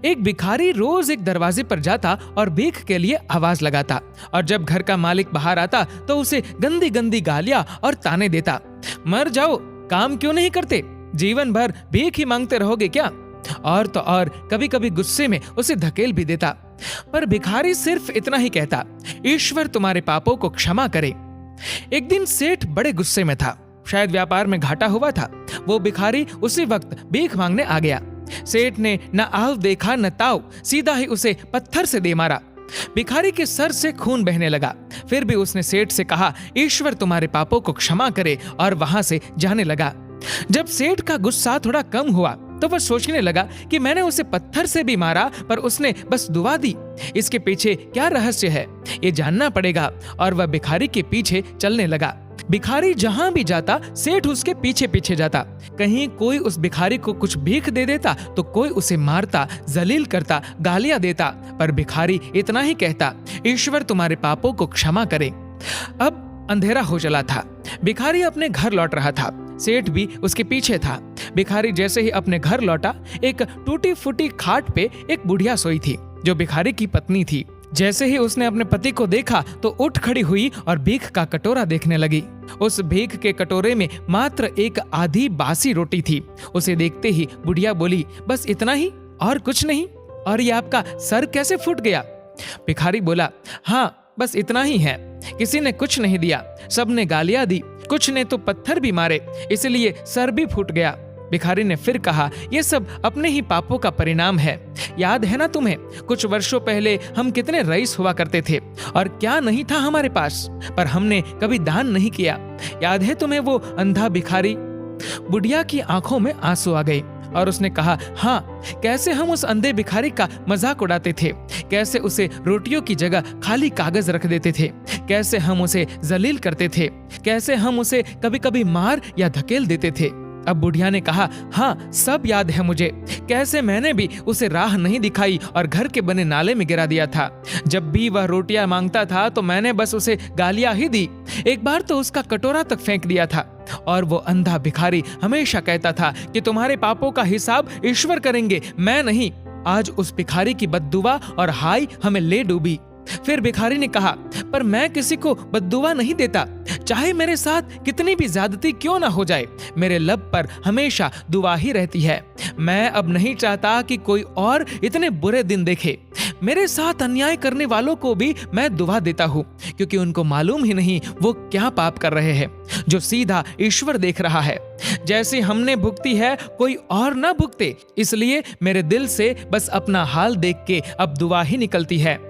एक भिखारी रोज एक दरवाजे पर जाता और भीख के लिए आवाज लगाता, और जब घर का मालिक बाहर आता तो उसे गंदी गंदी गालियां और ताने देता। मर जाओ, काम क्यों नहीं करते, जीवन भर भीख ही मांगते रहोगे क्या? और तो और कभी कभी गुस्से में उसे धकेल भी देता। पर भिखारी सिर्फ इतना ही कहता, ईश्वर तुम्हारे पापों को क्षमा करे। एक दिन सेठ बड़े गुस्से में था, शायद व्यापार में घाटा हुआ था। वो भिखारी उसी वक्त भीख मांगने आ गया। सेठ ने न आव देखा न ताव, सीधा ही उसे पत्थर से दे मारा। भिखारी के सर से खून बहने लगा। फिर भी उसने सेठ से कहा, ईश्वर तुम्हारे पापों को क्षमा करे, और वहां से जाने लगा। जब सेठ का गुस्सा थोड़ा कम हुआ तो वह सोचने लगा कि मैंने उसे पत्थर से भी मारा, पर उसने बस दुआ दी। इसके पीछे क्या रहस्य है, ये जानना पड़ेगा। और वह भिखारी के पीछे चलने लगा। भिखारी जहां भी जाता सेठ उसके पीछे पीछे जाता। कहीं कोई उस भिखारी को कुछ भीख दे देता तो कोई उसे मारता, जलील करता, गालियां देता, पर भिखारी इतना ही कहता, ईश्वर तुम्हारे पापों को क्षमा करे। अब अंधेरा हो चला था। भिखारी अपने घर लौट रहा था। सेठ भी उसके पीछे था। भिखारी जैसे ही अपने घर लौटा, एक टूटी फूटी खाट पे एक बुढ़िया सोई थी, जो भिखारी की पत्नी थी। जैसे ही उसने अपने पति को देखा तो उठ खड़ी हुई और भीख का कटोरा देखने लगी। उस भीख के कटोरे में मात्र एक आधी बासी रोटी थी। उसे देखते ही बुढ़िया बोली, बस इतना ही, और कुछ नहीं? और ये आपका सर कैसे फूट गया? भिखारी बोला, हाँ, बस इतना ही है। किसी ने कुछ नहीं दिया, सबने गालियां दी, कुछ ने तो पत्थर भी मारे, इसलिए सर भी फूट गया। भिखारी ने फिर कहा, ये सब अपने ही पापों का परिणाम है। याद है ना तुम्हें, कुछ वर्षों पहले हम कितने रईस हुआ करते थे, और क्या नहीं था हमारे पास, पर हमने कभी दान नहीं किया। याद है तुम्हें वो अंधा भिखारी? बुढ़िया की आंखों में आंसू आ गए और उसने कहा, हाँ, कैसे हम उस अंधे भिखारी का मजाक उड़ाते थे, कैसे उसे रोटियों की जगह खाली कागज रख देते थे, कैसे हम उसे जलील करते थे, कैसे हम उसे कभी कभी मार या धकेल देते थे। अब बुढ़िया ने कहा, हाँ, सब याद है मुझे, कैसे मैंने भी उसे राह नहीं दिखाई और घर के बने नाले में गिरा दिया था। जब भी वह रोटियां मांगता था तो मैंने बस उसे गालियां ही दी। एक बार तो उसका कटोरा तक फेंक दिया था। और वो अंधा भिखारी हमेशा कहता था कि तुम्हारे पापों का हिसाब ईश्वर करेंगे, मैं नहीं। आज उस भिखारी की बद्दुआ और हाय हमें ले डूबी। फिर भिखारी ने कहा, पर मैं किसी को बद्दुआ नहीं देता, चाहे मेरे साथ कितनी भी ज्यादती क्यों ना हो जाए, मेरे लब पर हमेशा दुआ ही रहती है। मैं अब नहीं चाहता कि कोई और इतने बुरे दिन देखे। मेरे साथ अन्याय करने वालों को भी मैं दुआ देता हूँ, क्योंकि उनको मालूम ही नहीं वो क्या पाप कर रहे हैं, जो सीधा ईश्वर देख रहा है। जैसे हमने भुगती है कोई और ना भुगते, इसलिए मेरे दिल से बस अपना हाल देख के अब दुआ ही निकलती है।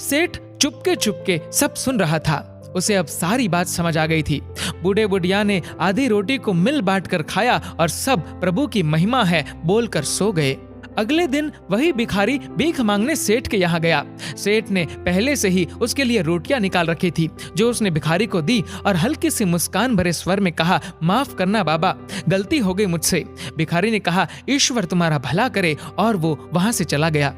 सेठ चुपके चुपके सब सुन रहा था। उसे अब सारी बात समझ आ गई थी। बूढ़े बुढ़िया ने आधी रोटी को मिल बांट कर खाया और सब प्रभु की महिमा है बोलकर सो गए। अगले दिन वही भिखारी भीख मांगने सेठ के यहाँ गया। सेठ ने पहले से ही उसके लिए रोटियां निकाल रखी थी, जो उसने भिखारी को दी और हल्की सी मुस्कान भरे स्वर में कहा, माफ करना बाबा, गलती हो गई मुझसे। भिखारी ने कहा, ईश्वर तुम्हारा भला करे, और वो वहां से चला गया।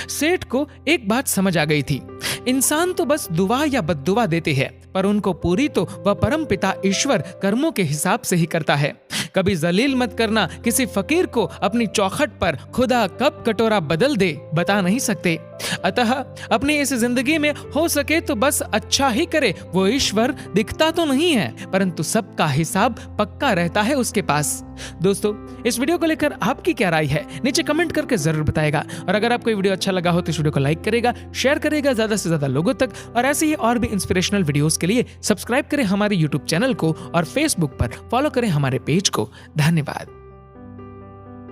सेठ को एक बात समझ आ गई थी, इंसान तो बस दुआ या बद्दुआ देते हैं, पर उनको पूरी तो वह परम पिता ईश्वर कर्मों के हिसाब से ही करता है। कभी जलील मत करना किसी फकीर को अपनी चौखट पर, खुदा कब कटोरा बदल दे बता नहीं सकते। अतः अपनी इस जिंदगी में हो सके तो बस अच्छा ही करे। वो ईश्वर दिखता तो नहीं है, परंतु सबका हिसाब पक्का रहता है उसके पास। दोस्तों, इस वीडियो को लेकर आपकी क्या राय है, नीचे कमेंट करके जरूर बताएगा। और अगर आपको ये वीडियो अच्छा लगा हो तो इस वीडियो को लाइक करेगा, शेयर करेगा ज्यादा से ज्यादा लोगों तक, और ऐसे ही और भी इंस्पिरेशनल वीडियोस के लिए सब्सक्राइब करें हमारे यूट्यूब चैनल को और फेसबुक पर फॉलो करें हमारे पेज को। धन्यवाद।